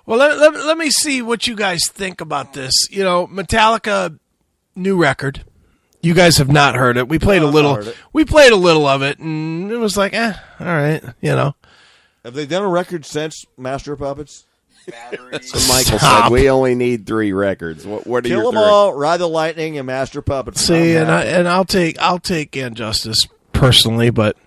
Well, let me see what you guys think about this. You know, Metallica, new record. You guys have not heard it. We played a little. We played a little of it, and it was like, all right, you know. Have they done a record since Master of Puppets? So Michael said we only need 3 records. What are your 3? Kill 'Em All, Ride the Lightning, and Master of Puppets. See, I'll take Injustice personally, but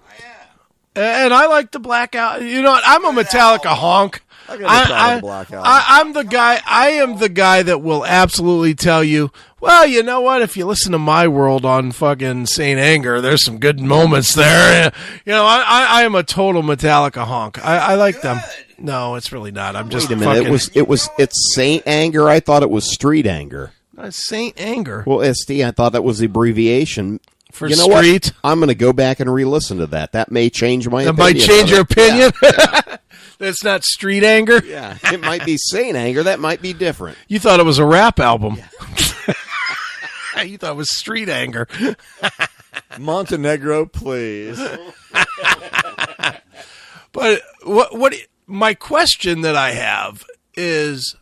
and I like the Blackout. You know what? I'm a Metallica honk. I'm the guy. I am the guy that will absolutely tell you, well, you know what? If you listen to My World on fucking Saint Anger, there's some good moments there. You know, I am a total Metallica honk. I like them. No, it's really not. I'm just. Wait a minute. It's Saint Anger. I thought it was Street Anger. It's Saint Anger. Well, ST, I thought that was the abbreviation. For you know street. What? I'm going to go back and re-listen to that. That may change my opinion. That might change your opinion? Yeah. That's not Street Anger? Yeah. It might be Saint Anger. That might be different. You thought it was a rap album. Yeah. You thought it was Street Anger. Montenegro, please. But what my question that I have is,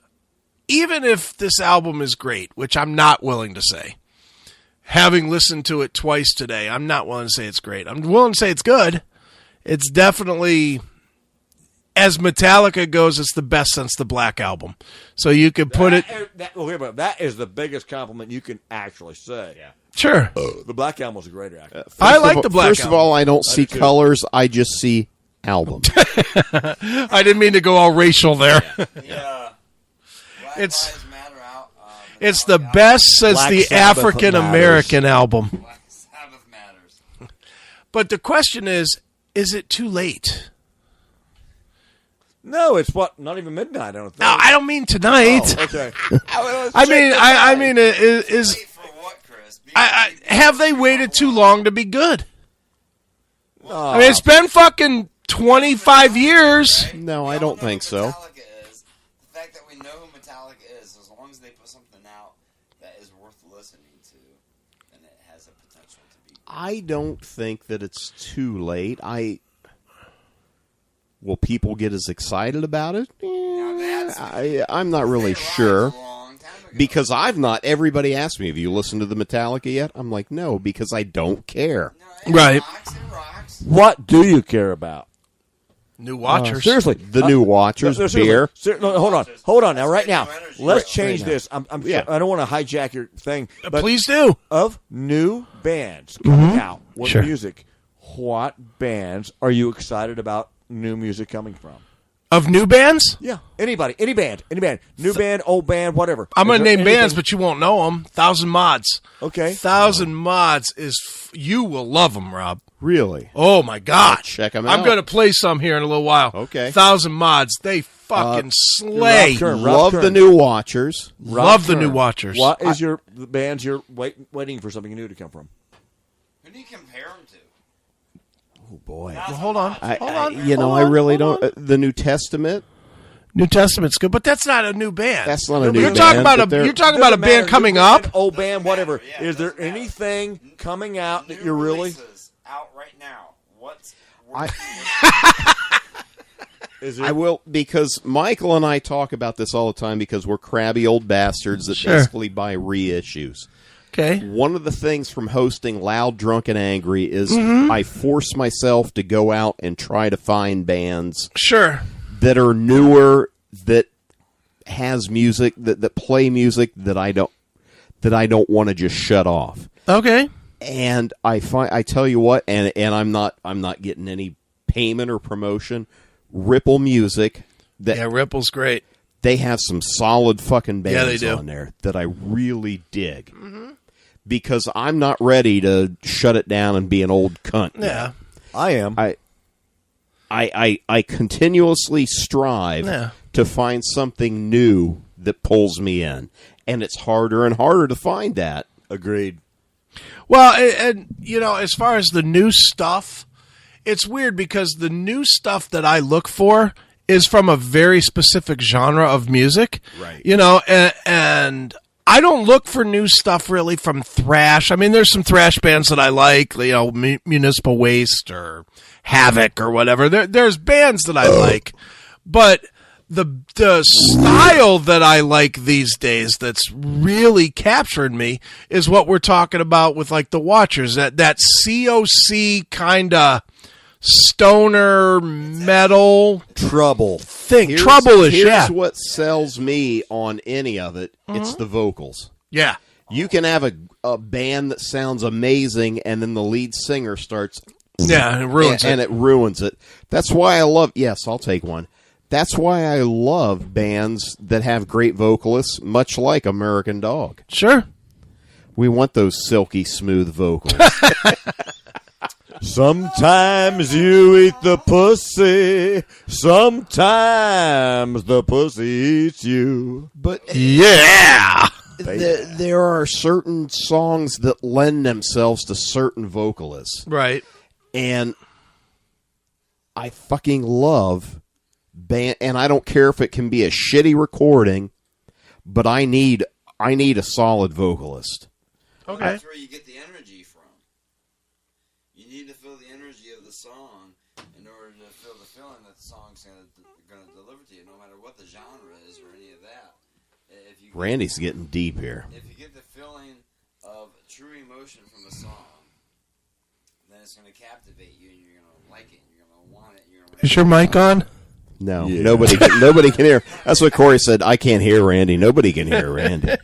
even if this album is great, which I'm not willing to say, having listened to it twice today, I'm not willing to say it's great. I'm willing to say it's good. It's definitely, as Metallica goes, it's the best since the Black Album. So you could put that is the biggest compliment you can actually say. Yeah. Sure. The Black Album was a great record. I like the Black Album. First of all, I don't see colors. I just see album. I didn't mean to go all racial there. Yeah. It's the best since Black the African American album. Black Sabbath matters. But the question is it too late? No, it's not even midnight, I don't think. No, I don't mean tonight. Oh, okay. I mean, is for what, Chris? have they waited too long to be good? Oh. I mean, it's been fucking 25 years. Right? No, I don't think so. The fact that we know who Metallica is, as long as they put something out that is worth listening to, then it has a potential to be good. I don't think that it's too late. Will people get as excited about it? I'm not really sure. Because I've not. Everybody asked me, have you listened to the Metallica yet? I'm like, no, because I don't care. No, right. It rocks. What do you care about? New Watchers. Seriously. The New Watchers, beer. Hold on. Now, right now, let's change this. I don't want to hijack your thing. But please do. Of new bands coming out with music, what bands are you excited about new music coming from? Of new bands? Yeah. Any band. New band, old band, whatever. I'm going to name bands, but you won't know them. 1,000 Mods. Okay. 1,000 Mods is... you will love them, Rob. Really? Oh, my God. Check them out. I'm going to play some here in a little while. Okay. 1,000 Mods. They fucking slay. Love the New Watchers. Love the New Watchers. What is the bands you're waiting for something new to come from? Who do you compare them to? Oh, boy. Well, hold on. I really don't. The New Testament. New Testament's good, but that's not a new band. That's not a new you're band. You're talking about a band coming up? Old band, whatever. Is there anything coming out that you're really... out right now. I will, because Michael and I talk about this all the time because we're crabby old bastards that basically buy reissues. Okay. One of the things from hosting Loud, Drunk, and Angry is I force myself to go out and try to find bands that are newer, that has music, that play music that I don't want to just shut off. Okay. And I tell you what, and I'm not getting any payment or promotion. Ripple Music. Ripple's great. They have some solid fucking bands on there that I really dig. Mm-hmm. Because I'm not ready to shut it down and be an old cunt. Yeah. I am. I continuously strive to find something new that pulls me in. And it's harder and harder to find that. Agreed. Well, and as far as the new stuff, it's weird because the new stuff that I look for is from a very specific genre of music. Right. And I don't look for new stuff really from thrash. I mean, there's some thrash bands that I like, Municipal Waste or Havoc or whatever. There's bands that I like, but the style that I like these days that's really captured me is what we're talking about with like the Watchers, that COC kind of stoner metal trouble thing. Trouble-ish, here's what sells me on any of it. It's the vocals. Yeah. You can have a band that sounds amazing and then the lead singer starts it ruins it. And it ruins it. That's why I love I'll take one. That's why I love bands that have great vocalists, much like American Dog. Sure. We want those silky smooth vocals. Sometimes you eat the pussy. Sometimes the pussy eats you. But yeah, there are certain songs that lend themselves to certain vocalists. Right. And I fucking love band, and I don't care if it can be a shitty recording, but I need a solid vocalist. Okay. That's where you get the energy from. You need to feel the energy of the song in order to feel the feeling that the song's going to deliver to you, no matter what the genre is or any of that. Randy's getting deep here. If you get the feeling of true emotion from a song, then it's going to captivate you, and you're going to like it, and you're going to want it. Is your mic on? No, nobody can hear. That's what Corey said. I can't hear Randy. Nobody can hear Randy.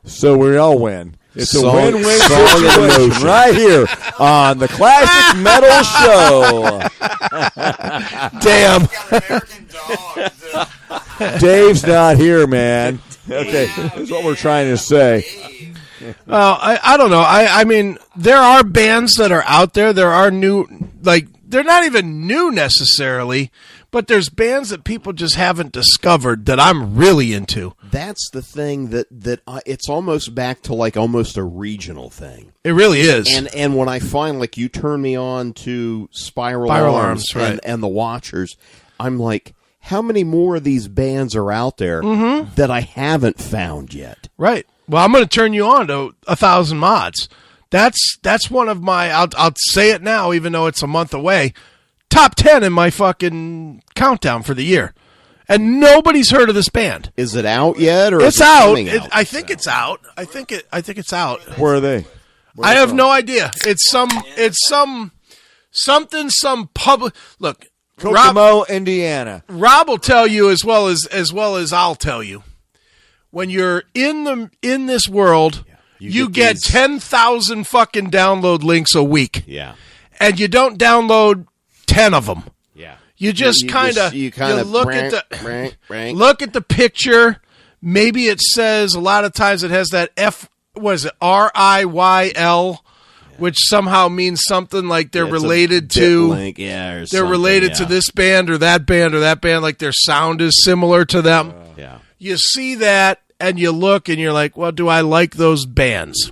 So we all win. It's a win-win situation right here on the Classic Metal Show. Damn. Dave's not here, man. Okay, that's what we're trying to say. Well, I don't know. I mean, there are bands that are out there. There are new, like, they're not even new necessarily, but there's bands that people just haven't discovered that I'm really into. That's the thing that it's almost back to like almost a regional thing. It really is. And when I find, like, you turn me on to Spiral Arms right. and the Watchers, I'm like, how many more of these bands are out there that I haven't found yet? Right. Well, I'm going to turn you on to 1,000 Mods. That's one of my, I'll say it now, even though it's a month away, top 10 in my fucking countdown for the year. And nobody's heard of this band. Is it out yet, or it's is it out? coming out? I think it's out. I think it's out. Where are they? I have no idea. It's some public. Look, Kokomo, Indiana. Rob will tell you as well as I'll tell you. When you're in this world, you get 10,000 fucking download links a week. Yeah, and you don't download 10 of them. Yeah, you just kind of look at the picture. Maybe it says a lot of times it has that RIYL, which somehow means something like they're related to link, they're related to this band or that band or that band, like their sound is similar to them. Yeah, you see that and you look and you're like, well, do I like those bands?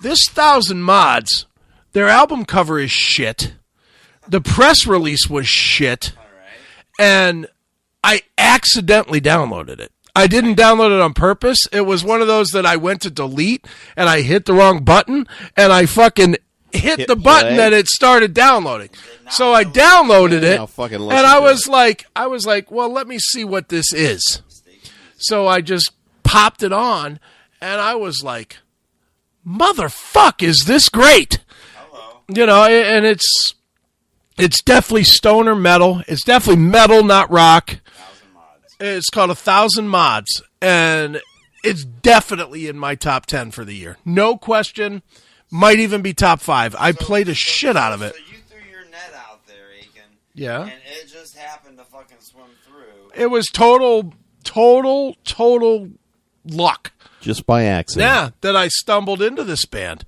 This 1,000 Mods, their album cover is shit. The press release was shit. And I accidentally downloaded it. I didn't download it on purpose. It was one of those that I went to delete and I hit the wrong button and I fucking hit the button and it started downloading. So I downloaded it and I was like, well, let me see what this is. So I just popped it on and I was like, motherfuck, is this great? Hello. You know, and it's definitely stoner metal. It's definitely metal, not rock. It's called 1,000 Mods, and it's definitely in my top 10 for the year. No question. Might even be top 5. I played a shit out of it. So you threw your net out there, Aiken. Yeah. And it just happened to fucking swim through. It was total luck. Just by accident. Yeah, that I stumbled into this band.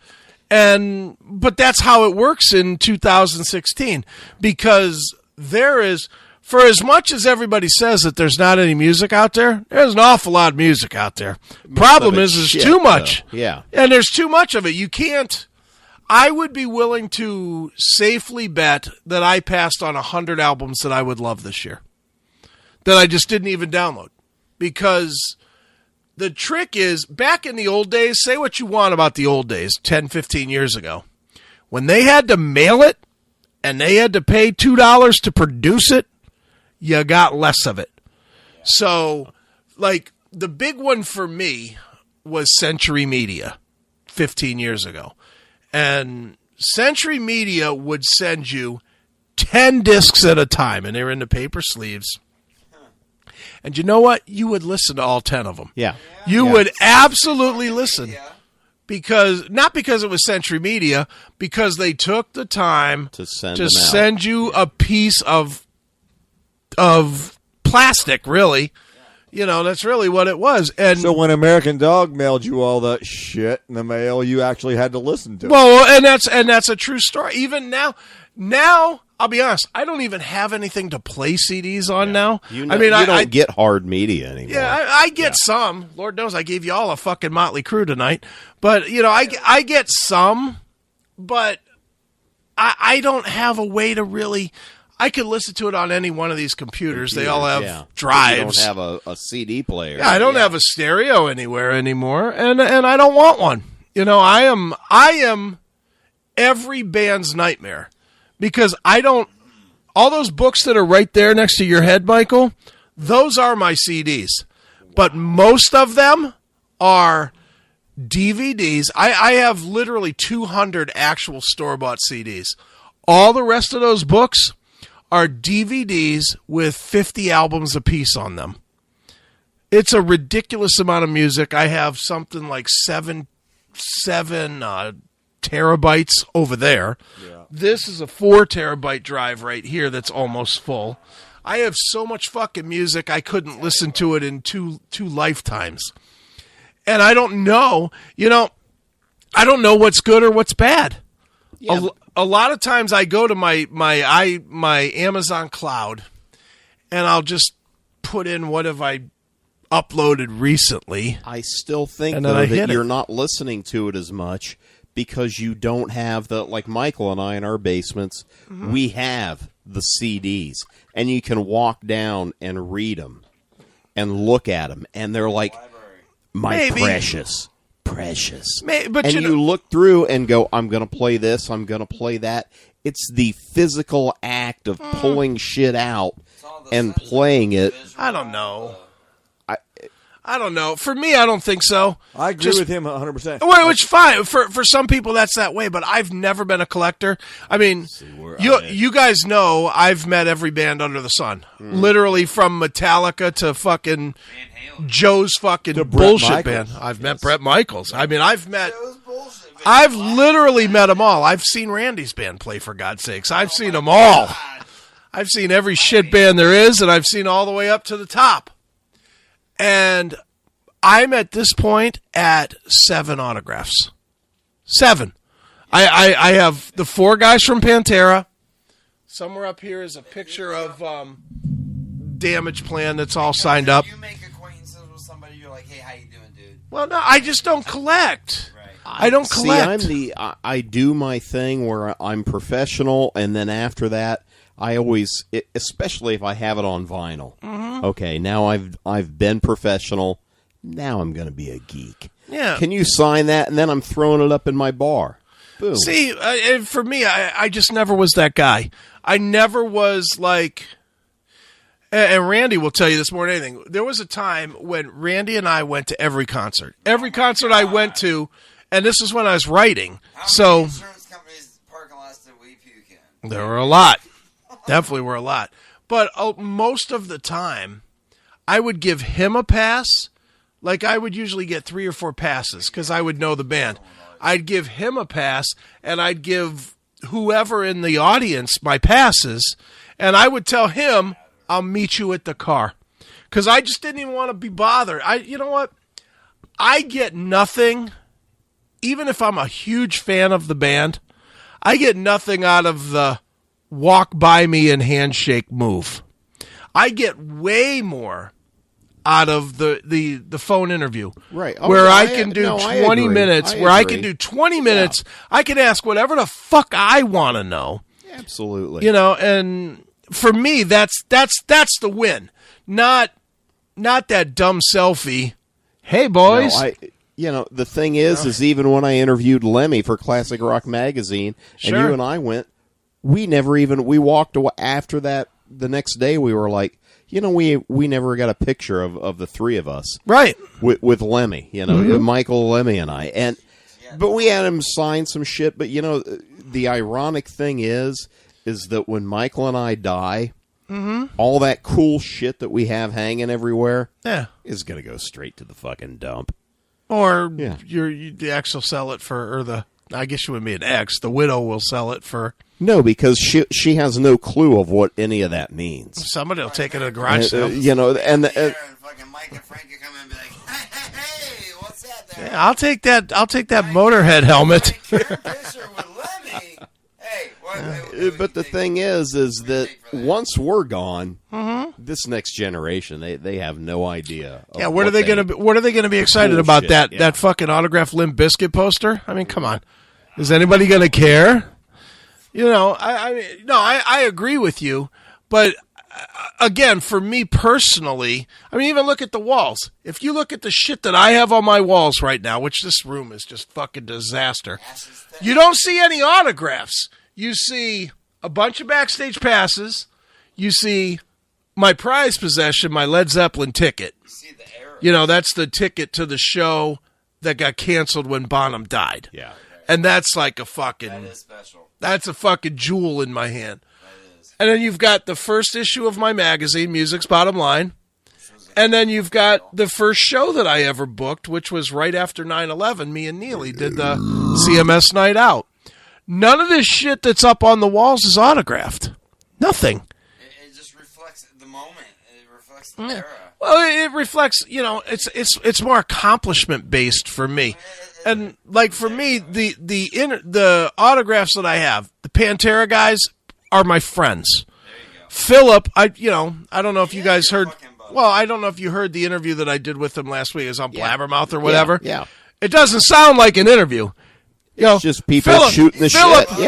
But that's how it works in 2016, because there is, for as much as everybody says that there's not any music out there, there's an awful lot of music out there. Problem is there's too much. Though. Yeah. And there's too much of it. You can't, I would be willing to safely bet that I passed on 100 albums that I would love this year that I just didn't even download. Because the trick is, back in the old days, say what you want about the old days, 10, 15 years ago, when they had to mail it and they had to pay $2 to produce it, you got less of it. So, like, the big one for me was Century Media 15 years ago. And Century Media would send you 10 discs at a time, and they were in the paper sleeves. And you know what? You would listen to all 10 of them. Yeah. You would absolutely listen. Not because it was Century Media, because they took the time to send you a piece of plastic, really. You know, that's really what it was. And so when American Dog mailed you all that shit in the mail, you actually had to listen to it. Well, and that's a true story. Even now, I'll be honest, I don't even have anything to play CDs on now. You don't get hard media anymore. Yeah, I get some. Lord knows I gave you all a fucking Motley Crue tonight. But, you know, I get some, but I don't have a way to really... I could listen to it on any one of these computers. They all have drives. You don't have a CD player. Yeah, I don't have a stereo anywhere anymore, and I don't want one. You know, I am every band's nightmare because I don't. All those books that are right there next to your head, Michael, those are my CDs, but most of them are DVDs. I have literally 200 actual store-bought CDs. All the rest of those books are DVDs with 50 albums apiece on them. It's a ridiculous amount of music. I have something like seven terabytes over there. Yeah. This is a 4 terabyte drive right here that's almost full. I have so much fucking music I couldn't listen to it in two lifetimes. And I don't know, I don't know what's good or what's bad. Yeah. A lot of times I go to my Amazon Cloud and I'll just put in what have I uploaded recently. I still think though that you're not listening to it as much because you don't have like Michael and I in our basements, we have the CDs and you can walk down and read them and look at them and they're like, my precious. But you look through and go, I'm going to play this, I'm going to play that. It's the physical act of pulling shit out and playing it. I don't know. I don't know. For me, I don't think so. I agree with him 100%. Well, which is fine. For some people, that's that way, but I've never been a collector. I mean, you guys know I've met every band under the sun. Literally from Metallica to fucking Joe's fucking bullshit band. I've met Bret Michaels. I mean, I've literally met them all. I've seen Randy's band play, for God's sakes. I've seen them all. I've seen every shit band there is, and I've seen all the way up to the top. And I'm at this point at 7 autographs. 7. I have the 4 guys from Pantera. Somewhere up here is a picture of Damage Plan that's all signed up. You make acquaintances with somebody, you're like, hey, how you doing, dude? Well, no, I just don't collect. Right. I don't collect. See, I do my thing where I'm professional, and then after that, I always, especially if I have it on vinyl. Okay, now I've been professional. Now I'm going to be a geek. Yeah. Can you sign that? And then I'm throwing it up in my bar. Boom. See, for me, I just never was that guy. I never was like, and Randy will tell you this more than anything. There was a time when Randy and I went to every concert. Every concert I went to, and this is when I was writing. How many insurance companies parking lots did we puke in? There were a lot. Definitely were a lot. But most of the time, I would give him a pass. Like, I would usually get 3 or 4 passes because I would know the band. I'd give him a pass, and I'd give whoever in the audience my passes, and I would tell him, I'll meet you at the car. Because I just didn't even want to be bothered. You know what? I get nothing, even if I'm a huge fan of the band, I get nothing out of the walk by me and handshake move. I get way more out of the phone interview. Right. Where I can do 20 minutes. Where I can do 20 minutes. Yeah. I can ask whatever the fuck I want to know. Absolutely. And for me, that's the win. Not that dumb selfie. Hey, boys. No, the thing is even when I interviewed Lemmy for Classic Rock Magazine, and you and I went, we walked away after that. The next day we were like, we never got a picture of the three of us. Right. With Lemmy, Michael, Lemmy, and I. But we had him sign some shit. But, the ironic thing is that when Michael and I die, all that cool shit that we have hanging everywhere is going to go straight to the fucking dump. Or the ex will sell it for, I guess you wouldn't be an ex. The widow will sell it for. No, because she has no clue of what any of that means. Somebody will take it at a garage sale. And fucking Mike and Frank can come in and be like, hey, what's that there? Yeah, I'll take that Motorhead helmet. But the thing is that once we're gone, this next generation they have no idea. What are they going to be excited about? That fucking autographed Limp Bizkit poster? I mean, come on, is anybody going to care? I agree with you, but again, for me personally, I mean, even look at the walls. If you look at the shit that I have on my walls right now, which this room is just fucking disaster, you don't see any autographs. You see a bunch of backstage passes. You see my prized possession, my Led Zeppelin ticket. You see the arrow. That's the ticket to the show that got canceled when Bonham died. Yeah. And that's like a fucking... That is special. That's a fucking jewel in my hand. That is. And then you've got the first issue of my magazine, Music's Bottom Line. And then you've got the first show that I ever booked, which was right after 9/11. Me and Neely did the CMS Night Out. None of this shit that's up on the walls is autographed. Nothing. It just reflects the moment. It reflects the era. Well, it reflects, it's more accomplishment based for me. And like for me, the autographs that I have, the Pantera guys are my friends. Philip, I don't know if you guys heard. Well, I don't know if you heard the interview that I did with him last week. It was on Blabbermouth or whatever. Yeah. It doesn't sound like an interview. It's just people shooting the Phillip, shit.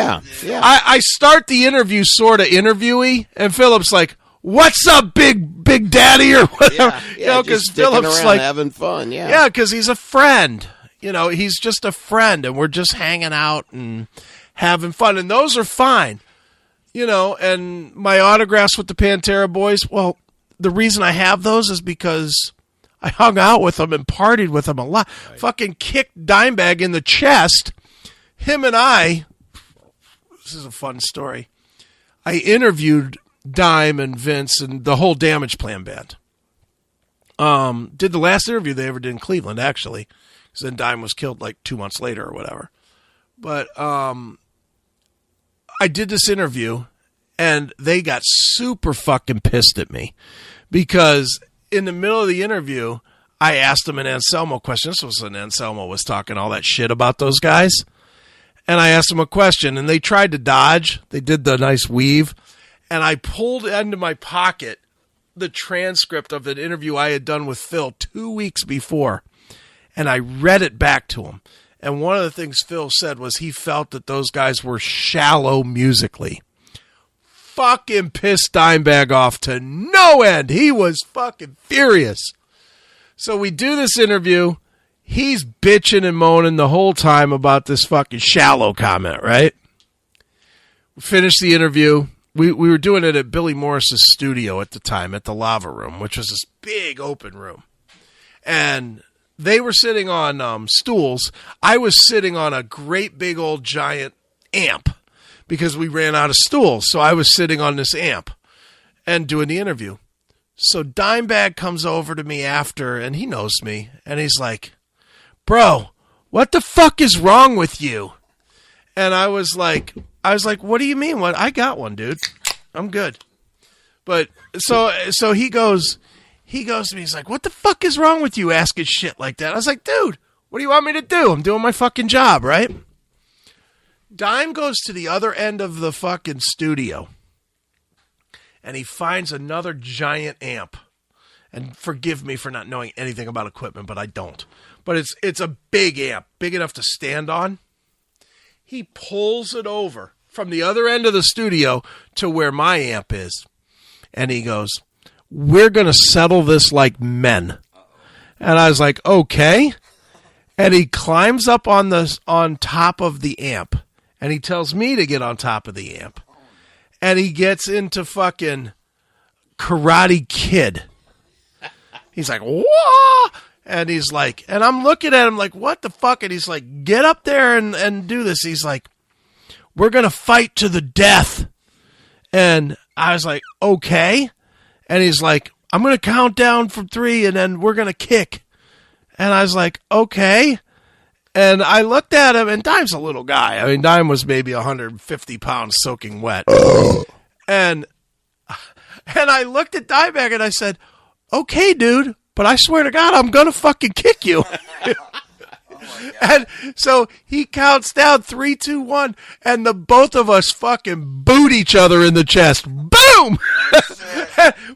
Yeah. I start the interview sort of interviewey, and Philip's like, "What's up, big daddy?" or whatever. Because Philip's like having fun. Yeah, because he's a friend. He's just a friend, and we're just hanging out and having fun, and those are fine. And my autographs with the Pantera boys. Well, the reason I have those is because I hung out with them and partied with them a lot. Right. Fucking kicked Dimebag in the chest. Him and I, this is a fun story. I interviewed Dime and Vince and the whole Damage Plan band. Did the last interview they ever did in Cleveland, actually. Because then Dime was killed like 2 months later or whatever. But I did this interview, and they got super fucking pissed at me. Because in the middle of the interview, I asked them an Anselmo question. This was when Anselmo was talking all that shit about those guys. And I asked them a question, and they tried to dodge. They did the nice weave. And I pulled into my pocket the transcript of an interview I had done with Phil 2 weeks before. And I read it back to him. And one of the things Phil said was he felt that those guys were shallow musically. Fucking pissed Dimebag off to no end. He was fucking furious. So we do this interview. He's bitching and moaning the whole time about this fucking shallow comment, right? We finished the interview. We were doing it at Billy Morris's studio at the time, at the Lava Room, which was this big open room. And they were sitting on stools. I was sitting on a great big old giant amp because we ran out of stools. So I was sitting on this amp and doing the interview. So Dimebag comes over to me after, and he knows me, and he's like, "Bro, what the fuck is wrong with you?" And I was like, "What do you mean? What? I got one, dude. I'm good." But so he goes to me, he's like, "What the fuck is wrong with you asking shit like that?" I was like, "Dude, what do you want me to do? I'm doing my fucking job, right?" Dime goes to the other end of the fucking studio, and he finds another giant amp. And forgive me for not knowing anything about equipment, but I don't. But it's a big amp, big enough to stand on. He pulls it over from the other end of the studio to where my amp is. And he goes, "We're going to settle this like men." And I was like, "Okay." And he climbs up on top of the amp. And he tells me to get on top of the amp. And he gets into fucking Karate Kid. He's like, whoa! And he's like, and I'm looking at him like, what the fuck? And he's like, get up there and do this. He's like, we're going to fight to the death. And I was like, okay. And he's like, I'm going to count down from 3 and then we're going to kick. And I was like, okay. And I looked at him, and Dime's a little guy. I mean, Dime was maybe 150 pounds soaking wet. and I looked at Dimebag and I said, okay, dude, but I swear to God, I'm going to fucking kick you. And so he counts down 3, 2, 1, and the both of us fucking boot each other in the chest. Boom!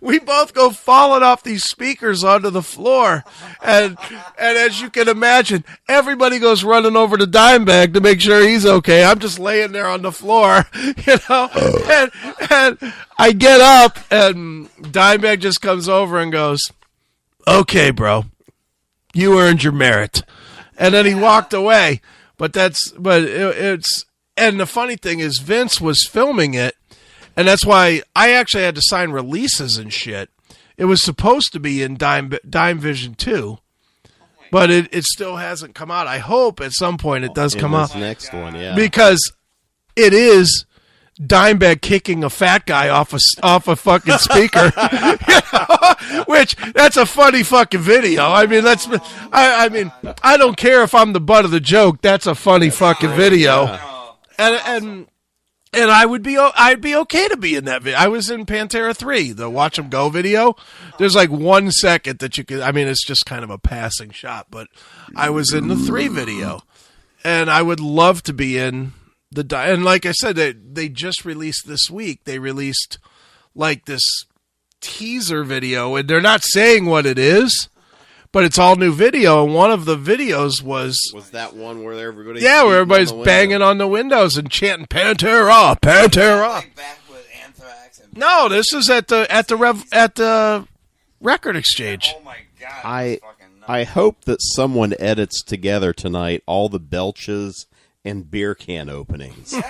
We both go falling off these speakers onto the floor. And as you can imagine, everybody goes running over to Dimebag to make sure he's okay. I'm just laying there on the floor, you know. And I get up, and Dimebag just comes over and goes, okay, bro, you earned your merit. And then he walked away. But it's, and the funny thing is Vince was filming it, and that's why I actually had to sign releases and shit. It was supposed to be in Dime Vision 2, but it still hasn't come out. I hope at some point it does come out. Next one, yeah. Because it is Dimebag kicking a fat guy off a fucking speaker, you know? Which that's a funny fucking video. I mean, I don't care if I'm the butt of the joke. That's a funny fucking video, and I'd be okay to be in that video. I was in Pantera 3, the Watch 'Em Go video. There's like 1 second that you could. I mean, it's just kind of a passing shot, but I was in the 3 video, and I would love to be in. And like I said, they just released this week. They released like this teaser video, and they're not saying what it is, but it's all new video. And one of the videos was that one where everybody where everybody's banging on the windows and chanting Pantera, Pantera. Like back with Anthrax and no, this is at the Record Exchange. Oh my God! I hope that someone edits together tonight all the belches and beer can openings on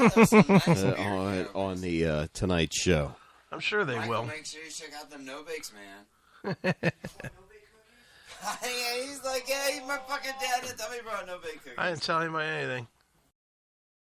the Tonight Show. I'm sure they will. Make sure you check out the No Bakes, man. He's like, yeah, he's my fucking dad. Tell me about No Bake cookies. I didn't tell him anything.